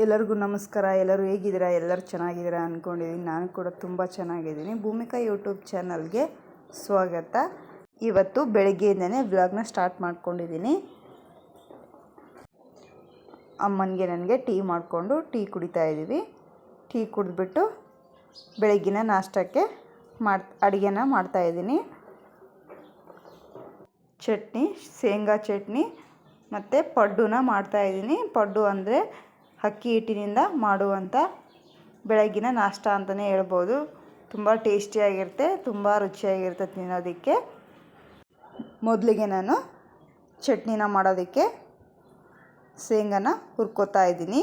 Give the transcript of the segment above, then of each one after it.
ಎಲ್ಲರಿಗೂ ನಮಸ್ಕಾರ. ಎಲ್ಲರೂ ಹೇಗಿದ್ದೀರಾ? ಎಲ್ಲರೂ ಚೆನ್ನಾಗಿದ್ದೀರಾ ಅಂದ್ಕೊಂಡಿದ್ದೀನಿ. ನಾನು ಕೂಡ ತುಂಬ ಚೆನ್ನಾಗಿದ್ದೀನಿ. ಭೂಮಿಕಾ ಯೂಟ್ಯೂಬ್ ಚಾನಲ್ಗೆ ಸ್ವಾಗತ. ಇವತ್ತು ಬೆಳಗ್ಗೆಯಿಂದನೇ ವ್ಲಾಗ್ನ ಸ್ಟಾರ್ಟ್ ಮಾಡ್ಕೊಂಡಿದ್ದೀನಿ. ಅಮ್ಮನಿಗೆ ನನಗೆ ಟೀ ಮಾಡಿಕೊಂಡು ಟೀ ಕುಡಿತಾ ಇದ್ದೀವಿ. ಟೀ ಕುಡಿದ್ಬಿಟ್ಟು ಬೆಳಗ್ಗಿನ ನಾಷ್ಟಕ್ಕೆ ಅಡುಗೆನ ಮಾಡ್ತಾಯಿದ್ದೀನಿ. ಚಟ್ನಿ, ಶೇಂಗಾ ಚಟ್ನಿ ಮತ್ತು ಪಡ್ಡುನ ಮಾಡ್ತಾಯಿದ್ದೀನಿ. ಪಡ್ಡು ಅಂದರೆ ಅಕ್ಕಿ ಹಿಟ್ಟಿನಿಂದ ಮಾಡುವಂಥ ಬೆಳಗ್ಗಿನ ನಾಷ್ಟ ಅಂತಲೇ ಹೇಳ್ಬೋದು. ತುಂಬ ಟೇಸ್ಟಿಯಾಗಿರುತ್ತೆ, ತುಂಬ ರುಚಿಯಾಗಿರುತ್ತೆ ತಿನ್ನೋದಕ್ಕೆ. ಮೊದಲಿಗೆ ನಾನು ಚಟ್ನಿನ ಮಾಡೋದಕ್ಕೆ ಶೇಂಗಾನ ಹುರ್ಕೋತಾ ಇದ್ದೀನಿ.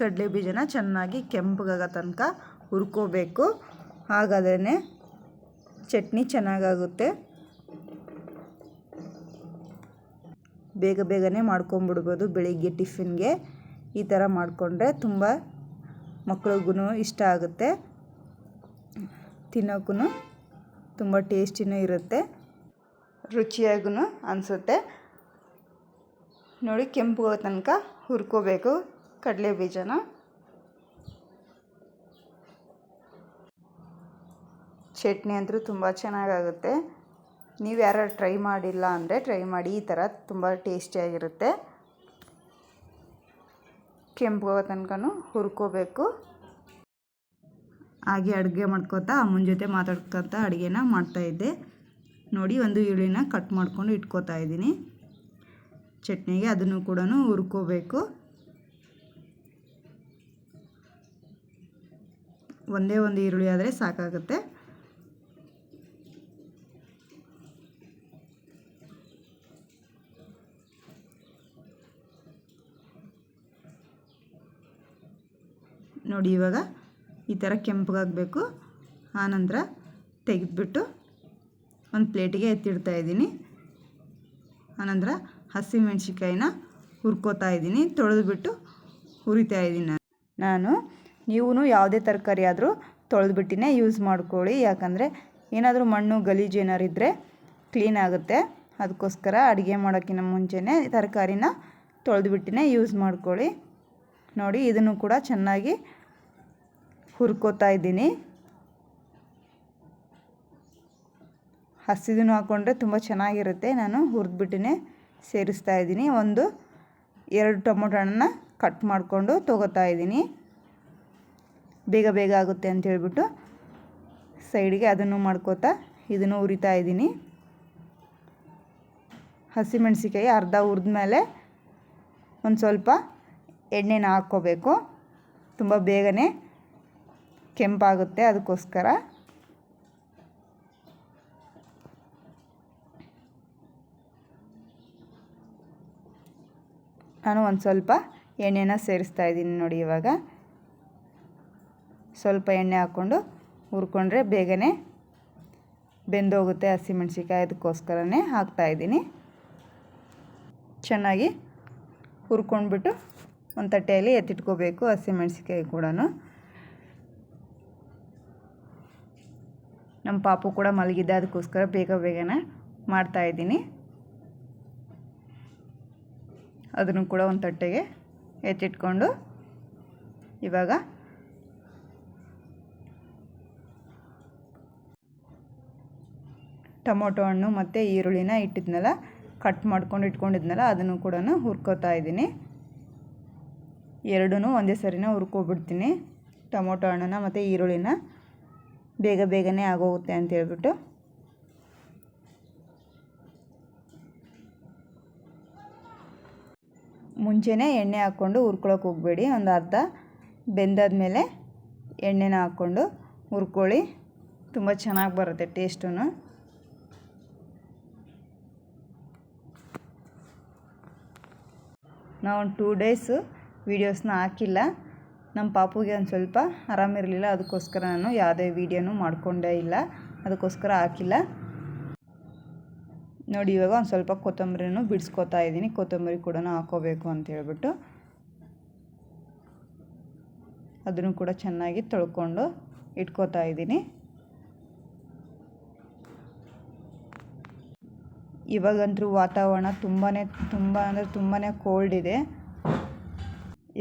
ಕಡಲೆ ಬೀಜನ ಚೆನ್ನಾಗಿ ಕೆಂಪಗಾಗೋ ತನಕ ಹುರ್ಕೋಬೇಕು. ಹಾಗಾದ್ರೇ ಚಟ್ನಿ ಚೆನ್ನಾಗಾಗುತ್ತೆ. ಬೇಗನೆ ಮಾಡ್ಕೊಂಬಿಡ್ಬೋದು. ಬೆಳಿಗ್ಗೆ ಟಿಫಿನ್ಗೆ ಈ ಥರ ಮಾಡಿಕೊಂಡ್ರೆ ತುಂಬ ಮಕ್ಳಿಗೂ ಇಷ್ಟ ಆಗುತ್ತೆ, ತಿನ್ನೋಕ್ಕೂ ತುಂಬ ಟೇಸ್ಟಿನೂ ಇರುತ್ತೆ, ರುಚಿಯಾಗೂ ಅನಿಸುತ್ತೆ. ನೋಡಿ, ಕೆಂಪುಗೋ ತನಕ ಹುರ್ಕೋಬೇಕು ಕಡಲೆ ಬೀಜನ. ಚಟ್ನಿ ಅಂತೂ ತುಂಬ ಚೆನ್ನಾಗಾಗುತ್ತೆ. ನೀವು ಯಾರು ಟ್ರೈ ಮಾಡಿಲ್ಲ ಅಂದರೆ ಟ್ರೈ ಮಾಡಿ. ಈ ಥರ ತುಂಬ ಟೇಸ್ಟಿಯಾಗಿರುತ್ತೆ. ಕೆಂಪು ತನಕನೂ ಹುರ್ಕೋಬೇಕು. ಹಾಗೆ ಅಡುಗೆ ಮಾಡ್ಕೋತಾ ಅಮ್ಮನ ಜೊತೆ ಮಾತಾಡ್ಕೊತ ಅಡುಗೆನ ಮಾಡ್ತಾಯಿದ್ದೆ. ನೋಡಿ, ಒಂದು ಈರುಳ್ಳಿನ ಕಟ್ ಮಾಡ್ಕೊಂಡು ಇಟ್ಕೋತಾ ಇದ್ದೀನಿ ಚಟ್ನಿಗೆ. ಅದನ್ನು ಕೂಡ ಹುರ್ಕೋಬೇಕು. ಒಂದೇ ಒಂದು ಈರುಳ್ಳಿ ಆದರೆ ಸಾಕಾಗುತ್ತೆ. ನೋಡಿ, ಇವಾಗ ಈ ಥರ ಕೆಂಪಗಾಗಬೇಕು. ಆನಂತರ ತೆಗೆದುಬಿಟ್ಟು ಒಂದು ಪ್ಲೇಟಿಗೆ ಎತ್ತಿಡ್ತಾ ಇದ್ದೀನಿ. ಆನಂತರ ಹಸಿಮೆಣ್ಸಿಕಾಯಿನ ಹುರ್ಕೋತಾ ಇದ್ದೀನಿ. ತೊಳೆದುಬಿಟ್ಟು ಹುರಿತಾ ಇದ್ದೀನಿ ನಾನು. ನೀವು ಯಾವುದೇ ತರಕಾರಿ ಆದರೂ ತೊಳೆದುಬಿಟ್ಟಿನೇ ಯೂಸ್ ಮಾಡ್ಕೊಳ್ಳಿ. ಯಾಕಂದರೆ ಏನಾದರೂ ಮಣ್ಣು ಗಲೀಜು ಏನಾರು ಇದ್ದರೆ ಕ್ಲೀನ್ ಆಗುತ್ತೆ. ಅದಕ್ಕೋಸ್ಕರ ಅಡುಗೆ ಮಾಡೋಕ್ಕಿಂತ ಮುಂಚೆನೇ ತರಕಾರಿನ ತೊಳೆದುಬಿಟ್ಟಿನೇ ಯೂಸ್ ಮಾಡ್ಕೊಳ್ಳಿ. ನೋಡಿ, ಇದನ್ನು ಕೂಡ ಚೆನ್ನಾಗಿ ಹುರ್ಕೋತಾ ಇದ್ದೀನಿ. ಹಸಿದನ್ನು ಹಾಕ್ಕೊಂಡ್ರೆ ತುಂಬ ಚೆನ್ನಾಗಿರುತ್ತೆ. ನಾನು ಹುರಿದ್ಬಿಟ್ಟೇ ಸೇರಿಸ್ತಾ ಇದ್ದೀನಿ. 2 ಟೊಮೊಟೊ ಹಣ್ಣನ್ನ ಕಟ್ ಮಾಡಿಕೊಂಡು ತೊಗೋತಾ ಇದ್ದೀನಿ. ಬೇಗ ಆಗುತ್ತೆ ಅಂತೇಳ್ಬಿಟ್ಟು ಸೈಡಿಗೆ ಅದನ್ನು ಮಾಡ್ಕೋತಾ ಇದನ್ನು ಹುರಿತಾ ಇದ್ದೀನಿ. ಹಸಿಮೆಣ್ಸಿಕಾಯಿ ಅರ್ಧ ಹುರಿದ್ಮೇಲೆ ಒಂದು ಸ್ವಲ್ಪ ಎಣ್ಣೆನ ಹಾಕ್ಕೋಬೇಕು. ತುಂಬ ಬೇಗನೆ ಕೆಂಪಾಗುತ್ತೆ, ಅದಕ್ಕೋಸ್ಕರ. ನಾನು ಒಂದು ಸ್ವಲ್ಪ ಎಣ್ಣೆನ ಸೇರಿಸ್ತಾ ಇದ್ದೀನಿ. ನೋಡಿ, ಇವಾಗ ಸ್ವಲ್ಪ ಎಣ್ಣೆ ಹಾಕ್ಕೊಂಡು ಹುರ್ಕೊಂಡ್ರೆ ಬೇಗನೆ ಬೆಂದೋಗುತ್ತೆ ಹಸಿಮೆಣ್ಸಿಕಾಯಿ. ಅದಕ್ಕೋಸ್ಕರನೇ ಹಾಕ್ತಾಯಿದ್ದೀನಿ. ಚೆನ್ನಾಗಿ ಹುರ್ಕೊಂಡ್ಬಿಟ್ಟು ಒಂದು ತಟ್ಟೆಯಲ್ಲಿ ಎತ್ತಿಟ್ಕೋಬೇಕು ಹಸಿಮೆಣ್ಸಿಕಾಯಿ ಕೂಡ. ನಮ್ಮ ಪಾಪು ಕೂಡ ಮಲಗಿದ್ದೆ, ಅದಕ್ಕೋಸ್ಕರ ಬೇಗನೆ ಮಾಡ್ತಾಯಿದ್ದೀನಿ. ಅದನ್ನು ಕೂಡ ಒಂದು ತಟ್ಟೆಗೆ ಎತ್ತಿಟ್ಕೊಂಡು ಇವಾಗ ಟೊಮೊಟೊ ಹಣ್ಣು ಮತ್ತು ಈರುಳ್ಳಿನ ಕಟ್ ಮಾಡ್ಕೊಂಡು ಇಟ್ಕೊಂಡಿದ್ನಲ್ಲ ಅದನ್ನು ಕೂಡ ಹುರ್ಕೋತಾ ಇದ್ದೀನಿ. ಎರಡೂ ಒಂದೇ ಸರಿನ ಹುರ್ಕೊಬಿಡ್ತೀನಿ. ಟೊಮೊಟೊ ಹಣ್ಣನ್ನ ಮತ್ತು ಈರುಳ್ಳಿನ ಬೇಗನೆ ಆಗೋಗುತ್ತೆ ಅಂತೇಳ್ಬಿಟ್ಟು. ಮುಂಚೆನೇ ಎಣ್ಣೆ ಹಾಕ್ಕೊಂಡು ಹುರ್ಕೊಳಕ್ಕೆ ಹೋಗಬೇಡಿ. ಒಂದು ಅರ್ಧ ಬೆಂದಾದ್ಮೇಲೆ ಎಣ್ಣೆನ ಹಾಕ್ಕೊಂಡು ಹುರ್ಕೊಳ್ಳಿ. ತುಂಬ ಚೆನ್ನಾಗಿ ಬರುತ್ತೆ ಟೇಸ್ಟು. ನಾವು 2 ಡೇಸ್ ವೀಡಿಯೋಸ್ನ ಹಾಕಿಲ್ಲ. ನಮ್ಮ ಪಾಪುಗೆ ಒಂದು ಸ್ವಲ್ಪ ಆರಾಮಿರಲಿಲ್ಲ, ಅದಕ್ಕೋಸ್ಕರ ನಾನು ಯಾವುದೇ ವೀಡಿಯೋನೂ ಮಾಡಿಕೊಂಡೇ ಇಲ್ಲ, ಅದಕ್ಕೋಸ್ಕರ ಹಾಕಿಲ್ಲ. ನೋಡಿ, ಇವಾಗ ಒಂದು ಸ್ವಲ್ಪ ಕೊತ್ತಂಬರಿನೂ ಬಿಡಿಸ್ಕೊತಾ ಇದ್ದೀನಿ. ಕೊತ್ತಂಬರಿ ಕೂಡ ಹಾಕ್ಕೋಬೇಕು ಅಂತ ಹೇಳ್ಬಿಟ್ಟು ಅದನ್ನು ಕೂಡ ಚೆನ್ನಾಗಿ ತೊಳ್ಕೊಂಡು ಇಟ್ಕೋತಾ ಇದ್ದೀನಿ. ಇವಾಗಂತೂ ವಾತಾವರಣ ತುಂಬ ಅಂದರೆ ತುಂಬಾ ಕೋಲ್ಡ್ ಇದೆ.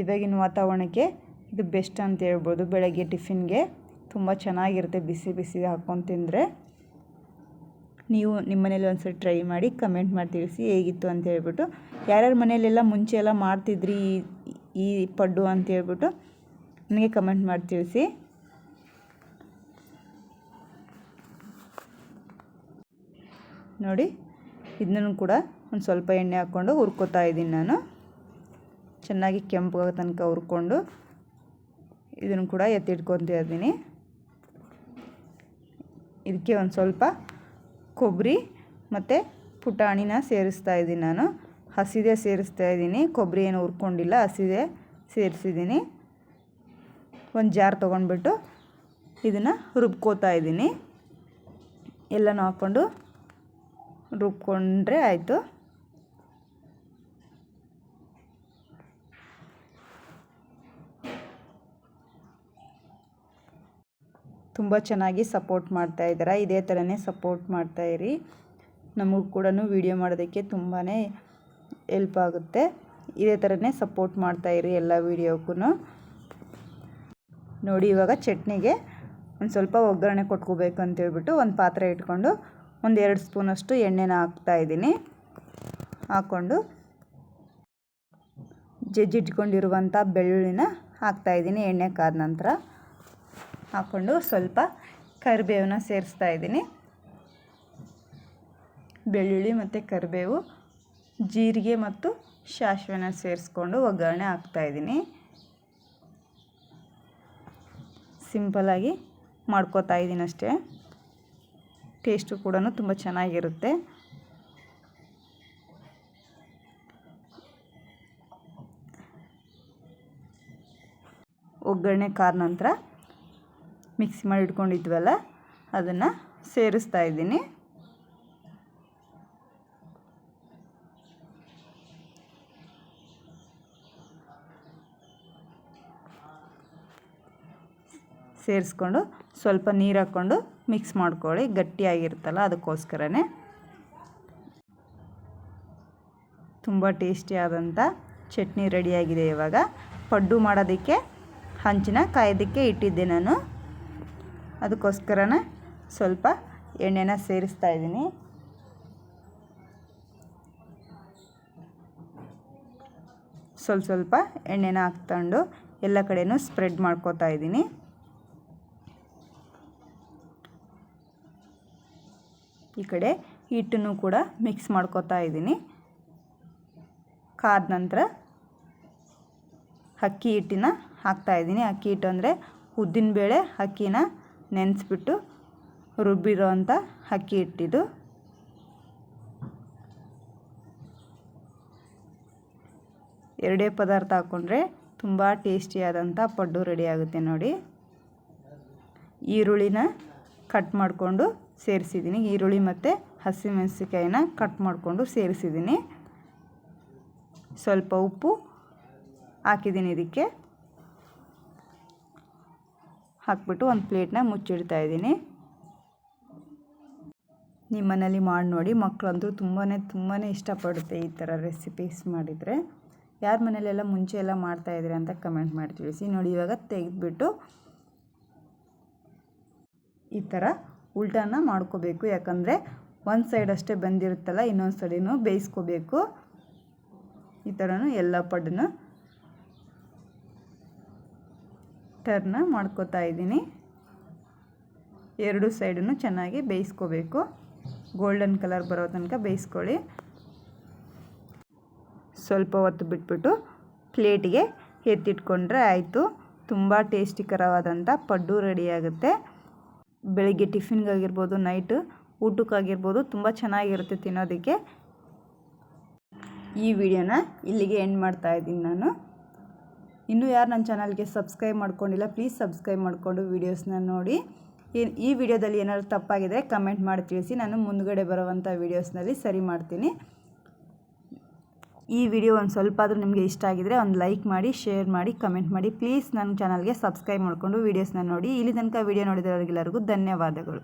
ಇವಾಗಿನ ವಾತಾವರಣಕ್ಕೆ ಇದು ಬೆಸ್ಟ್ ಅಂತ ಹೇಳ್ಬೋದು. ಬೆಳಗ್ಗೆ ಟಿಫಿನ್ಗೆ ತುಂಬ ಚೆನ್ನಾಗಿರುತ್ತೆ, ಬಿಸಿ ಬಿಸಿ ಹಾಕ್ಕೊಂಡು ತಿಂದರೆ. ನೀವು ನಿಮ್ಮ ಮನೇಲಿ ಒಂದ್ಸರಿ ಟ್ರೈ ಮಾಡಿ ಕಮೆಂಟ್ ಮಾಡಿ ತಿಳಿಸಿ ಹೇಗಿತ್ತು ಅಂತ ಹೇಳ್ಬಿಟ್ಟು. ಯಾರ್ಯಾರ ಮನೆಯಲ್ಲೆಲ್ಲ ಮುಂಚೆ ಎಲ್ಲ ಮಾಡ್ತಿದ್ರಿ ಈ ಪಡ್ಡು ಅಂತ ಹೇಳ್ಬಿಟ್ಟು ನನಗೆ ಕಮೆಂಟ್ ಮಾಡಿ ತಿಳಿಸಿ. ನೋಡಿ, ಇದನ್ನು ಕೂಡ ಒಂದು ಸ್ವಲ್ಪ ಎಣ್ಣೆ ಹಾಕ್ಕೊಂಡು ಹುರ್ಕೋತಾ ಇದ್ದೀನಿ ನಾನು. ಚೆನ್ನಾಗಿ ಕೆಂಪು ತನಕ ಹುರ್ಕೊಂಡು ಇದನ್ನು ಕೂಡ ಎತ್ತಿಟ್ಕೊತಾ ಇದ್ದೀನಿ. ಇದಕ್ಕೆ ಒಂದು ಸ್ವಲ್ಪ ಕೊಬ್ಬರಿ ಮತ್ತು ಪುಟಾಣಿನ ಸೇರಿಸ್ತಾ ಇದ್ದೀನಿ ನಾನು. ಹಸಿದೆ ಸೇರಿಸ್ತಾ ಇದ್ದೀನಿ, ಕೊಬ್ಬರಿ ಏನು ಹುರ್ಕೊಂಡಿಲ್ಲ, ಹಸಿದೆ ಸೇರಿಸಿದ್ದೀನಿ. ಒಂದು ಜಾರ್ ತೊಗೊಂಡ್ಬಿಟ್ಟು ಇದನ್ನು ರುಬ್ಕೋತಾ ಇದ್ದೀನಿ. ಎಲ್ಲನೂ ಹಾಕ್ಕೊಂಡು ರುಬ್ಕೊಂಡ್ರೆ ಆಯಿತು. ತುಂಬ ಚೆನ್ನಾಗಿ ಸಪೋರ್ಟ್ ಮಾಡ್ತಾ ಇದ್ದೀರಾ. ಇದೇ ಥರನೇ ಸಪೋರ್ಟ್ ಮಾಡ್ತಾಯಿರಿ. ನಮಗೂ ಕೂಡ ವಿಡಿಯೋ ಮಾಡೋದಕ್ಕೆ ತುಂಬಾ ಹೆಲ್ಪ್ ಆಗುತ್ತೆ. ಇದೇ ಥರನೇ ಸಪೋರ್ಟ್ ಮಾಡ್ತಾಯಿರಿ ಎಲ್ಲ ವೀಡಿಯೋಕ್ಕೂ. ನೋಡಿ, ಇವಾಗ ಚಟ್ನಿಗೆ ಒಂದು ಸ್ವಲ್ಪ ಒಗ್ಗರಣೆ ಕೊಟ್ಕೋಬೇಕು ಅಂತೇಳ್ಬಿಟ್ಟು ಒಂದು ಪಾತ್ರೆ ಇಟ್ಕೊಂಡು ಒಂದು 2 ಸ್ಪೂನಷ್ಟು ಎಣ್ಣೆನ ಹಾಕ್ತಾಯಿದ್ದೀನಿ. ಹಾಕ್ಕೊಂಡು ಜಜ್ಜಿಟ್ಕೊಂಡಿರುವಂಥ ಬೆಳ್ಳುಳ್ಳಿನ ಹಾಕ್ತಾಯಿದ್ದೀನಿ. ಎಣ್ಣೆ ಕಾದ ನಂತರ ಹಾಕ್ಕೊಂಡು ಸ್ವಲ್ಪ ಕರಿಬೇವನ್ನ ಸೇರಿಸ್ತಾ ಇದ್ದೀನಿ. ಬೆಳ್ಳುಳ್ಳಿ ಮತ್ತು ಕರಿಬೇವು, ಜೀರಿಗೆ ಮತ್ತು ಸಾಸಿವೆನ ಸೇರಿಸ್ಕೊಂಡು ಒಗ್ಗರಣೆ ಹಾಕ್ತಾಯಿದ್ದೀನಿ. ಸಿಂಪಲಾಗಿ ಮಾಡ್ಕೋತಾ ಇದ್ದೀನಿ ಅಷ್ಟೇ. ಟೇಸ್ಟು ಕೂಡ ತುಂಬ ಚೆನ್ನಾಗಿರುತ್ತೆ. ಒಗ್ಗರಣೆ ಕಾದ ನಂತರ ಮಿಕ್ಸಿ ಮಾಡಿ ಇಟ್ಕೊಂಡಿದ್ವಲ್ಲ ಅದನ್ನು ಸೇರಿಸ್ತಾ ಇದ್ದೀನಿ. ಸೇರಿಸ್ಕೊಂಡು ಸ್ವಲ್ಪ ನೀರು ಹಾಕ್ಕೊಂಡು ಮಿಕ್ಸ್ ಮಾಡ್ಕೊಳ್ಳಿ. ಗಟ್ಟಿಯಾಗಿರುತ್ತಲ್ಲ ಅದಕ್ಕೋಸ್ಕರನೇ. ತುಂಬ ಟೇಸ್ಟಿಯಾದಂಥ ಚಟ್ನಿ ರೆಡಿಯಾಗಿದೆ. ಇವಾಗ ಪಡ್ಡು ಮಾಡೋದಕ್ಕೆ ಹಂಚಿನ ಕಾಯೋದಕ್ಕೆ ಇಟ್ಟಿದ್ದೆ ನಾನು. ಅದಕ್ಕೋಸ್ಕರನೇ ಸ್ವಲ್ಪ ಎಣ್ಣೆನ ಸೇರಿಸ್ತಾ ಇದ್ದೀನಿ. ಸ್ವಲ್ಪ ಎಣ್ಣೆನ ಹಾಕ್ಕೊಂಡು ಎಲ್ಲ ಕಡೆನೂ ಸ್ಪ್ರೆಡ್ ಮಾಡ್ಕೋತಾ ಇದ್ದೀನಿ. ಈ ಕಡೆ ಹಿಟ್ಟನ್ನು ಕೂಡ ಮಿಕ್ಸ್ ಮಾಡ್ಕೋತಾ ಇದ್ದೀನಿ. ಕಾದ ನಂತರ ಅಕ್ಕಿ ಹಿಟ್ಟಿನ ಹಾಕ್ತಾಯಿದ್ದೀನಿ. ಅಕ್ಕಿ ಹಿಟ್ಟು ಅಂದರೆ ಉದ್ದಿನಬೇಳೆ ಅಕ್ಕಿನ ನೆನೆಸ್ಬಿಟ್ಟು ರುಬ್ಬಿರೋ ಅಂಥ ಅಕ್ಕಿ ಹಿಟ್ಟಿದು. ಎರಡೇ ಪದಾರ್ಥ ಹಾಕ್ಕೊಂಡ್ರೆ ತುಂಬ ಟೇಸ್ಟಿಯಾದಂಥ ಪಡ್ಡು ರೆಡಿಯಾಗುತ್ತೆ ನೋಡಿ. ಈರುಳ್ಳಿನ ಕಟ್ ಮಾಡಿಕೊಂಡು ಸೇರಿಸಿದ್ದೀನಿ. ಈರುಳ್ಳಿ ಮತ್ತು ಹಸಿಮೆಣಸಿಕಾಯಿನ ಕಟ್ ಮಾಡಿಕೊಂಡು ಸೇರಿಸಿದ್ದೀನಿ. ಸ್ವಲ್ಪ ಉಪ್ಪು ಹಾಕಿದ್ದೀನಿ. ಇದಕ್ಕೆ ಹಾಕ್ಬಿಟ್ಟು ಒಂದು ಪ್ಲೇಟ್ನ ಮುಚ್ಚಿಡ್ತಾ ಇದ್ದೀನಿ. ನಿಮ್ಮ ಮನೇಲಿ ಮಾಡಿ ನೋಡಿ. ಮಕ್ಕಳಂತೂ ತುಂಬಾ ಇಷ್ಟಪಡುತ್ತೆ ಈ ಥರ ರೆಸಿಪೀಸ್ ಮಾಡಿದರೆ. ಯಾರ ಮನೇಲೆಲ್ಲ ಮುಂಚೆ ಎಲ್ಲ ಮಾಡ್ತಾಯಿದ್ರಿ ಅಂತ ಕಮೆಂಟ್ ಮಾಡಿ ತಿಳಿಸಿ. ನೋಡಿ, ಇವಾಗ ತೆಗೆದುಬಿಟ್ಟು ಈ ಥರ ಉಲ್ಟಾನ ಮಾಡ್ಕೋಬೇಕು. ಯಾಕಂದರೆ ಒಂದು ಸೈಡ್ ಅಷ್ಟೇ ಬಂದಿರುತ್ತಲ್ಲ, ಇನ್ನೊಂದು ಸೈಡಿನೂ ಬೇಯಿಸ್ಕೋಬೇಕು. ಈ ಥರನೂ ಎಲ್ಲ ಪಡ್ಡನ್ನು ಟರ್ನ ಮಾಡ್ಕೋತಾ ಇದ್ದೀನಿ. ಎರಡು ಸೈಡನ್ನು ಚೆನ್ನಾಗಿ ಬೇಯಿಸ್ಕೋಬೇಕು. ಗೋಲ್ಡನ್ ಕಲರ್ ಬರೋ ತನಕ ಬೇಯಿಸ್ಕೊಳ್ಳಿ. ಸ್ವಲ್ಪ ಹೊತ್ತು ಬಿಟ್ಬಿಟ್ಟು ಪ್ಲೇಟಿಗೆ ಎತ್ತಿಟ್ಕೊಂಡ್ರೆ ಆಯಿತು. ತುಂಬ ಟೇಸ್ಟಿಕರವಾದಂಥ ಪಡ್ಡು ರೆಡಿಯಾಗುತ್ತೆ. ಬೆಳಿಗ್ಗೆ ಟಿಫಿನ್ಗಾಗಿರ್ಬೋದು, ನೈಟು ಊಟಕ್ಕಾಗಿರ್ಬೋದು ತುಂಬ ಚೆನ್ನಾಗಿರುತ್ತೆ ತಿನ್ನೋದಕ್ಕೆ. ಈ ವಿಡಿಯೋನ ಇಲ್ಲಿಗೆ ಎಂಡ್ ಮಾಡ್ತಾ ಇದ್ದೀನಿ ನಾನು. ಇನ್ನೂ ಯಾರು ನನ್ನ ಚಾನಲ್ಗೆ ಸಬ್ಸ್ಕ್ರೈಬ್ ಮಾಡ್ಕೊಂಡಿಲ್ಲ, ಪ್ಲೀಸ್ ಸಬ್ಸ್ಕ್ರೈಬ್ ಮಾಡಿಕೊಂಡು ವೀಡಿಯೋಸ್ನ ನೋಡಿ. ಈ ವಿಡಿಯೋದಲ್ಲಿ ಏನಾದರೂ ತಪ್ಪಾಗಿದ್ದರೆ ಕಮೆಂಟ್ ಮಾಡಿ ತಿಳಿಸಿ. ನಾನು ಮುಂದುಗಡೆ ಬರುವಂಥ ವೀಡಿಯೋಸ್ನಲ್ಲಿ ಸರಿ ಮಾಡ್ತೀನಿ. ಈ ವಿಡಿಯೋ ಒಂದು ಸ್ವಲ್ಪ ಆದರೂ ನಿಮಗೆ ಇಷ್ಟ ಆಗಿದರೆ ಒಂದು ಲೈಕ್ ಮಾಡಿ, ಶೇರ್ ಮಾಡಿ, ಕಮೆಂಟ್ ಮಾಡಿ. ಪ್ಲೀಸ್ ನನ್ನ ಚಾನಲ್ಗೆ ಸಬ್ಸ್ಕ್ರೈಬ್ ಮಾಡಿಕೊಂಡು ವೀಡಿಯೋಸ್ನ ನೋಡಿ. ಇಲ್ಲಿ ತನಕ ವಿಡಿಯೋ ನೋಡಿದವರಿಗೆಲ್ಲರಿಗೂ ಧನ್ಯವಾದಗಳು.